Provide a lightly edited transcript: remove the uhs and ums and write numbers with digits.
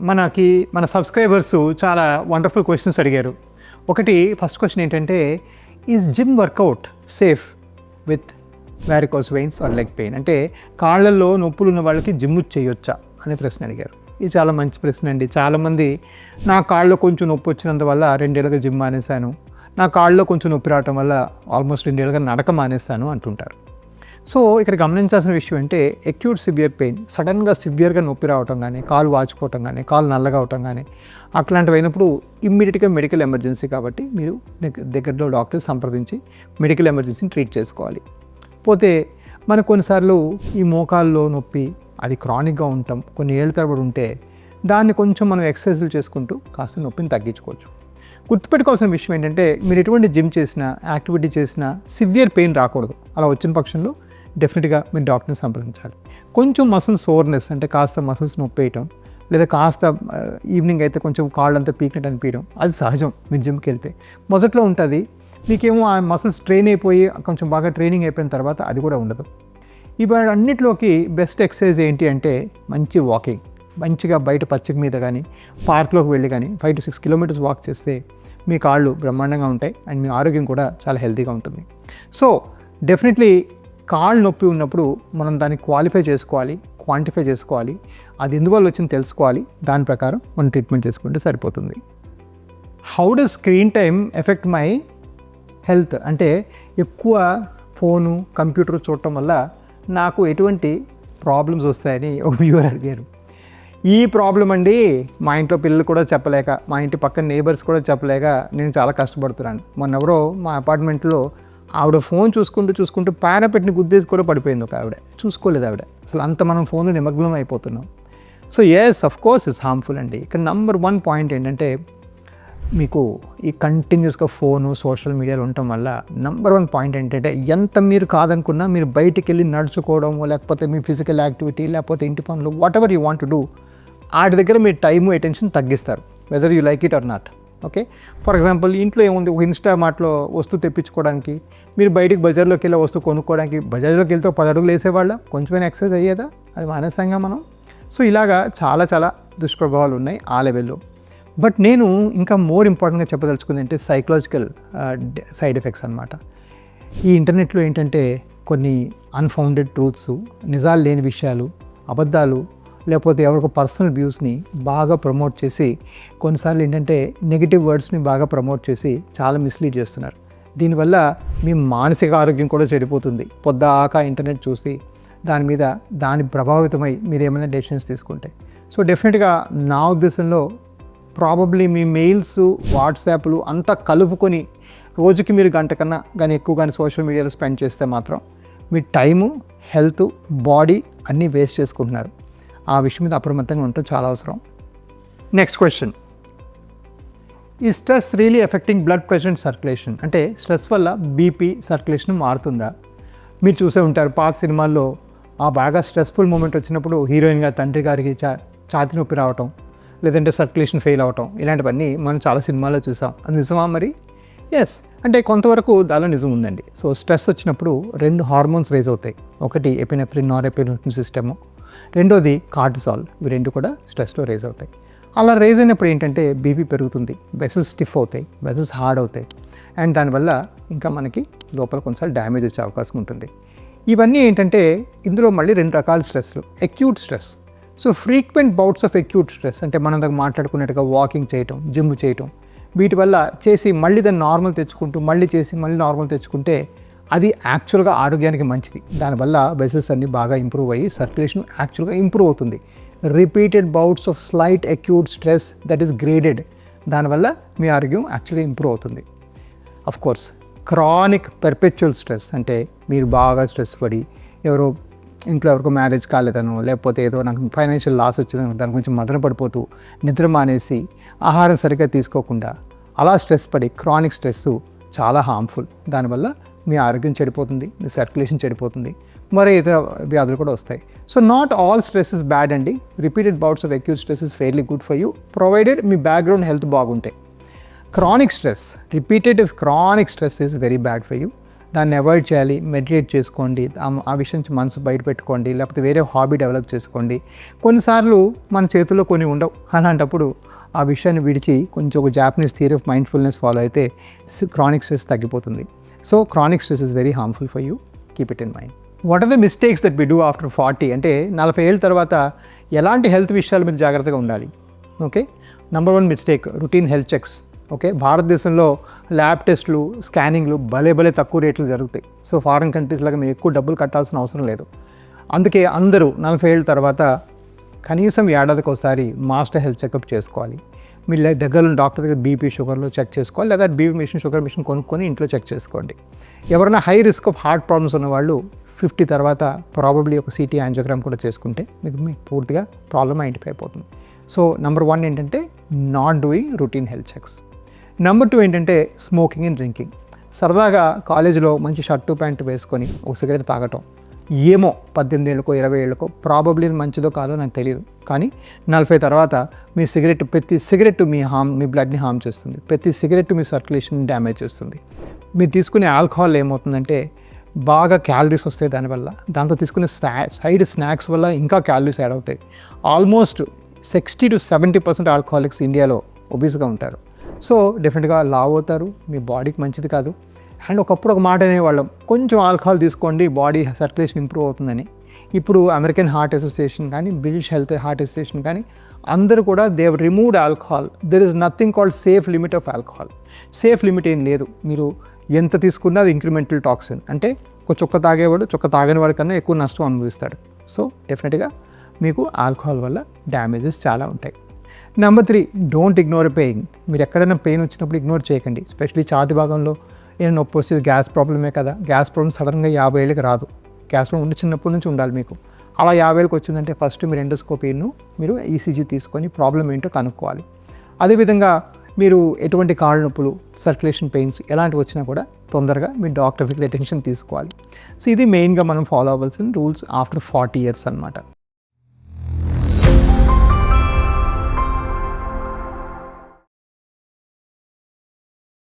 మనకి మన సబ్స్క్రైబర్స్ చాలా వండర్ఫుల్ క్వశ్చన్స్ అడిగారు. ఒకటి ఫస్ట్ క్వశ్చన్ ఏంటంటే, is gym workout safe with varicose veins are leg pain? అంటే కాళ్ళల్లో నొప్పులు ఉన్న వాళ్ళకి జిమ్ చేయొచ్చా అనే ప్రశ్న అడిగారు. ఇది చాలా మంచి ప్రశ్న అండి. చాలామంది నా కాళ్ళలో కొంచెం నొప్పి వచ్చినందువల్ల 2 ఏళ్ళుగా జిమ్ మానేశాను, నా కాళ్ళలో కొంచెం నొప్పి రావటం వల్ల ఆల్మోస్ట్ 2 ఏళ్ళుగా నడక మానేశాను అంటుంటారు. సో ఇక్కడ గమనించాల్సిన విషయం అంటే, అక్యూట్ సివియర్ పెయిన్, సడన్గా సివియర్గా నొప్పి రావటం కానీ, కాలు వాచిపోవటం కానీ, కాలు నల్లగా అవటం కానీ అట్లాంటివి అయినప్పుడు ఇమ్మీడియట్గా మెడికల్ ఎమర్జెన్సీ. కాబట్టి మీరు దగ్గరలో డాక్టర్ సంప్రదించి మెడికల్ ఎమర్జెన్సీని ట్రీట్ చేసుకోవాలి. పోతే మనకు కొన్నిసార్లు ఈ మోకాల్లో నొప్పి అది క్రానిక్గా ఉంటాం, కొన్ని ఏళ్ళ తరబడి ఉంటే దాన్ని కొంచెం మనం ఎక్సర్సైజులు చేసుకుంటూ కాస్త నొప్పిని తగ్గించుకోవచ్చు. గుర్తుపెట్టుకోవాల్సిన విషయం ఏంటంటే, మీరు ఎటువంటి జిమ్ చేసినా, యాక్టివిటీ చేసినా సివియర్ పెయిన్ రాకూడదు. అలా వచ్చిన పక్షంలో డెఫినెట్గా మీరు డాక్టర్ని సంప్రదించాలి. కొంచెం మసిల్ సోర్నెస్ అంటే కాస్త మసిల్స్ నొప్పి వేయటం, లేదా కాస్త ఈవినింగ్ అయితే కొంచెం కాళ్ళంతా పీకినట్టు అనిపించడం, అది సహజం. మీరు జిమ్కి వెళ్తే మొదట్లో ఉంటుంది, మీకేమో ఆ మసిల్స్ ట్రైన్ అయిపోయి కొంచెం బాగా ట్రైనింగ్ అయిపోయిన తర్వాత అది కూడా ఉండదు. ఇవాళ అన్నిటిలోకి బెస్ట్ ఎక్సర్సైజ్ ఏంటి అంటే మంచి వాకింగ్. మంచిగా బయట పచ్చిక మీద కానీ పార్క్లోకి వెళ్ళి కానీ 5 to 6 కిలోమీటర్స్ వాక్ చేస్తే మీ కాళ్ళు బ్రహ్మాండంగా ఉంటాయి అండ్ మీ ఆరోగ్యం కూడా చాలా హెల్తీగా ఉంటుంది. సో డెఫినెట్లీ కాళ్ళు నొప్పి ఉన్నప్పుడు మనం దాన్ని క్వాలిఫై చేసుకోవాలి, క్వాంటిఫై చేసుకోవాలి, అది ఎందువల్ల వచ్చింది తెలుసుకోవాలి, దాని ప్రకారం మనం ట్రీట్మెంట్ చేసుకుంటే సరిపోతుంది. How does screen time affect my health? అంటే ఎక్కువ ఫోను, కంప్యూటర్ చూడటం వల్ల నాకు ఎటువంటి ప్రాబ్లమ్స్ వస్తాయని ఒక వ్యూవర్ అడిగారు. ఈ ప్రాబ్లం అండి మా ఇంట్లో పిల్లలు కూడా చెప్పలేక, మా ఇంటి పక్కన నేబర్స్ కూడా చెప్పలేక నేను చాలా కష్టపడుతున్నాను. మొన్నెవరో మా అపార్ట్మెంట్లో ఆవిడ ఫోన్ చూసుకుంటూ పారాపెట్ని గుద్దేసి కూడా పడిపోయింది. ఒక ఆవిడ చూసుకోలేదు. ఆవిడ అసలు అంత మనం ఫోన్లో నిమగ్నం అయిపోతున్నాం. So yes, of course it's harmful అండి. ఇక్కడ నెంబర్ 1 పాయింట్ ఏంటంటే, మీకు ఈ కంటిన్యూస్గా ఫోను, సోషల్ మీడియాలో ఉండటం వల్ల నెంబర్ 1 పాయింట్ ఏంటంటే, ఎంత మీరు కాదనుకున్నా మీరు బయటికి వెళ్ళి నడుచుకోవడము, లేకపోతే మీ ఫిజికల్ యాక్టివిటీ, లేకపోతే ఇంటి పనులు, what ever you want to do, వాటి దగ్గర మీ టైము, అటెన్షన్ తగ్గిస్తారు, whether you like it or not. Okay, for example ఇంట్లో ఏముంది, ఒక ఇన్స్టామార్ట్లో వస్తువు తెప్పించుకోవడానికి మీరు బయటికి బజార్లోకి వెళ్ళి వస్తువు కొనుక్కోవడానికి బజార్లోకి వెళ్తే 10 అడుగులు వేసేవాళ్ళ, కొంచెమైనా ఎక్సర్సైజ్ అయ్యేదా? అది మానసంగా మనం. సో ఇలాగా చాలా దుష్ప్రభావాలు ఉన్నాయి ఆ లెవెల్లో. బట్ నేను ఇంకా మోర్ ఇంపార్టెంట్గా చెప్పదలుచుకుంది అంటే సైకలాజికల్ సైడ్ ఎఫెక్ట్స్ అనమాట. ఈ ఇంటర్నెట్లో ఏంటంటే కొన్ని అన్ఫౌండెడ్ ట్రూత్స్, నిజాలు లేని విషయాలు, అబద్ధాలు, లేకపోతే ఎవరికో పర్సనల్ వ్యూస్ని బాగా ప్రమోట్ చేసి, కొన్నిసార్లు ఏంటంటే నెగిటివ్ వర్డ్స్ని బాగా ప్రమోట్ చేసి చాలా మిస్లీడ్ చేస్తున్నారు. దీనివల్ల మీ మానసిక ఆరోగ్యం కూడా చెడిపోతుంది. పొద్దాకా ఇంటర్నెట్ చూసి దాని ప్రభావితమై మీరు ఏమైనా డెసిషన్స్ తీసుకుంటే. సో డెఫినెట్గా నా ఉద్దేశంలో ప్రాబబ్లీ మీ మెయిల్స్, వాట్సాప్లు అంతా కలుపుకొని రోజుకి మీరు గంట కన్నా కానీ ఎక్కువ కానీ సోషల్ మీడియాలో స్పెండ్ చేస్తే మాత్రం మీ టైము, హెల్త్, బాడీ అన్నీ వేస్ట్ చేసుకుంటున్నారు. ఆ విషయం మీద అప్రమత్తంగా ఉండటం చాలా అవసరం. నెక్స్ట్ క్వశ్చన్, ఈ stress really effecting blood pressure and circulation? అంటే స్ట్రెస్ వల్ల బీపీ, సర్క్యులేషన్ మారుతుందా? మీరు చూసే ఉంటారు పాత సినిమాల్లో ఆ బాగా స్ట్రెస్ఫుల్ మూమెంట్ వచ్చినప్పుడు హీరోయిన్గా తండ్రి గారికి ఛాతీ నొప్పి రావటం, లేదంటే సర్క్యులేషన్ ఫెయిల్ అవటం, ఇలాంటివన్నీ మనం చాలా సినిమాల్లో చూసాం. అది నిజమా మరి? ఎస్, అంటే కొంతవరకు దానిలో నిజం ఉందండి. సో స్ట్రెస్ వచ్చినప్పుడు 2 హార్మోన్స్ రైజ్ అవుతాయి. ఒకటి ఎపినెఫ్రిన్, నారెపినెఫ్రిన్ సిస్టము, రెండోది కార్టిసాల్. ఇవి 2 కూడా స్ట్రెస్లో రైజ్ అవుతాయి. అలా రైజ్ అయినప్పుడు ఏంటంటే బీపీ పెరుగుతుంది, వెసల్స్ స్టిఫ్ అవుతాయి, వెసల్స్ హార్డ్ అవుతాయి, అండ్ దానివల్ల ఇంకా మనకి లోపల కొన్నిసార్లు డ్యామేజ్ వచ్చే అవకాశం ఉంటుంది. ఇవన్నీ ఏంటంటే ఇందులో మళ్ళీ 2 రకాల స్ట్రెస్లు. Acute stress, so frequent bouts of acute stress, అంటే మనం దగ్గర మాట్లాడుకున్నట్టుగా వాకింగ్ చేయటం, జిమ్ చేయటం, వీటి వల్ల చేసి మళ్ళీ దాన్ని నార్మల్ తెచ్చుకుంటూ మళ్ళీ చేసి మళ్ళీ నార్మల్ తెచ్చుకుంటే అది యాక్చువల్గా ఆరోగ్యానికి మంచిది. దానివల్ల వెసల్స్ అన్నీ బాగా ఇంప్రూవ్ అయ్యి సర్క్యులేషన్ యాక్చువల్గా ఇంప్రూవ్ అవుతుంది. Repeated bouts of slight acute stress that is graded, దానివల్ల మీ ఆరోగ్యం యాక్చువల్గా ఇంప్రూవ్ అవుతుంది. Of course chronic perpetual stress అంటే మీరు బాగా స్ట్రెస్ పడి ఇంట్లో ఎవరికో మ్యారేజ్ కాలేదనో, లేకపోతే ఏదో నాకు ఫైనాన్షియల్ లాస్ వచ్చిందనో దాని గురించి మదన పడిపోతూ నిద్ర మానేసి ఆహారం సరిగ్గా తీసుకోకుండా అలా స్ట్రెస్ పడి క్రానిక్ స్ట్రెస్ చాలా హార్మ్ఫుల్. దానివల్ల మీ ఆరోగ్యం చెడిపోతుంది, మీ సర్క్యులేషన్ చెడిపోతుంది, మరే ఇతర వ్యాధులు కూడా వస్తాయి. So not all stress is bad అండి. Repeated bouts of acute stress is fairly good for you, provided మీ బ్యాక్గ్రౌండ్ హెల్త్ బాగుంటాయి. Chronic stress, repeated chronic stress is very bad for you. దాన్ని అవాయిడ్ చేయాలి, మెడిటేట్ చేసుకోండి, ఆ విషయం నుంచి మనసు బయట పెట్టుకోండి, లేకపోతే వేరే హాబీ డెవలప్ చేసుకోండి. కొన్నిసార్లు మన చేతుల్లో కొన్ని ఉండవు, అలాంటప్పుడు ఆ విషయాన్ని విడిచి కొంచెం ఒక Japanese theory of mindfulness follow అయితే క్రానిక్ స్ట్రెస్ తగ్గిపోతుంది. So chronic stress is very harmful for you, keep it in mind. What are the mistakes that we do after 40 అంటే 40 ఏళ్ళ తర్వాత ఎలాంటి హెల్త్ విషయాల మీద జాగ్రత్తగా ఉండాలి? Okay, number 1 mistake, routine health checks. Okay, భారతదేశంలో ల్యాబ్ టెస్టులు, స్కానింగ్లు భలే తక్కువ రేట్లు జరుగుతాయి. సో ఫారిన్ కంట్రీస్ లాగా మేము ఎక్కువ డబ్బులు కట్టాల్సిన అవసరం లేదు. అందుకే అందరూ 40 ఏళ్ళ తర్వాత కనీసం ఏడాదికి ఒకసారి మాస్టర్ హెల్త్ చెకప్ చేసుకోవాలి. మీ దగ్గరలో డాక్టర్ దగ్గర బీపీ షుగర్లో చెక్ చేసుకోవాలి, లేదా బీపీ మిషన్ షుగర్ మిషన్ కొనుక్కొని ఇంట్లో చెక్ చేసుకోండి. ఎవరైనా high risk of heart problems ఉన్నవాళ్ళు 50 తర్వాత ప్రాబబ్లీ ఒక సిటీ యాంజియోగ్రామ్ కూడా చేసుకుంటే మీకు పూర్తిగా ప్రాబ్లమ్ ఐడెంటిఫై అయిపోతుంది. సో నెంబర్ 1 ఏంటంటే not doing routine health checks. Number 2 ఏంటంటే స్మోకింగ్ అండ్ డ్రింకింగ్. సరదాగా కాలేజీలో మంచి షర్టు ప్యాంటు వేసుకొని ఒక సిగరెట్ తాగటం, ఏమో 18 ఏళ్ళకో 20 ఏళ్ళకో ప్రాబబ్లీ మంచిదో కాదో నాకు తెలియదు, కానీ 40 తర్వాత మీ సిగరెట్, ప్రతి సిగరెట్ మీ బ్లడ్ని హార్మ్ చేస్తుంది, ప్రతి సిగరెట్ మీ సర్క్యులేషన్ డ్యామేజ్ చేస్తుంది. మీరు తీసుకునే ఆల్కహాల్ ఏమవుతుందంటే బాగా క్యాలరీస్ వస్తాయి దానివల్ల, దాంతో తీసుకునే సైడ్ స్నాక్స్ వల్ల ఇంకా క్యాలరీస్ యాడ్ అవుతాయి. ఆల్మోస్ట్ 60 to 70% ఆల్కహాలిక్స్ ఇండియాలో ఒబీస్గా ఉంటారు. సో డెఫినెట్గా లావ్ అవుతారు, మీ బాడీకి మంచిది కాదు. అండ్ ఒకప్పుడు ఒక మాట అనేవాళ్ళం, కొంచెం ఆల్కహాల్ తీసుకోండి బాడీ సర్క్యులేషన్ ఇంప్రూవ్ అవుతుందని. ఇప్పుడు అమెరికన్ హార్ట్ అసోసియేషన్ కానీ, బ్రిటిష్ హెల్త్ హార్ట్ అసోసియేషన్ కానీ అందరూ కూడా they have removed alcohol. There is nothing called safe limit of alcohol. Safe limit ఏం లేదు. మీరు ఎంత తీసుకున్నా అది ఇంక్రిమెంటల్ టాక్సిన్, అంటే ఒక చుక్క తాగేవాడు చుక్క తాగని వాడి కన్నా ఎక్కువ నష్టం అనుభవిస్తాడు. సో డెఫినెట్గా మీకు ఆల్కహాల్ వల్ల డ్యామేజెస్ చాలా ఉంటాయి. Number 3, don't ignore pain. మీరు ఎక్కడైనా పెయిన్ వచ్చినప్పుడు ఇగ్నోర్ చేయకండి. ఎస్పెషలీ ఛాతీ భాగంలో ఏదైనా నొప్పి వస్తుంది, గ్యాస్ ప్రాబ్లమే కదా. గ్యాస్ ప్రాబ్లమ్ సడన్గా 50 ఏళ్ళకి రాదు. గ్యాస్ ప్రాబ్లమ్ చిన్నప్పటి నుంచి ఉండాలి మీకు. అలా 50 ఏళ్ళకి వచ్చిందంటే ఫస్ట్ మీరు ఎండోస్కోపీను, మీరు ఈసీజీ తీసుకొని ప్రాబ్లం ఏంటో కనుక్కోవాలి. అదేవిధంగా మీరు ఎటువంటి కాళ్ళ నొప్పులు, సర్క్యులేషన్ పెయిన్స్ ఎలాంటివి వచ్చినా కూడా తొందరగా మీ డాక్టర్ దగ్గర అటెన్షన్ తీసుకోవాలి. సో ఇది మెయిన్గా మనం ఫాలో అవ్వాల్సిన రూల్స్ ఆఫ్టర్ 40 years అన్నమాట.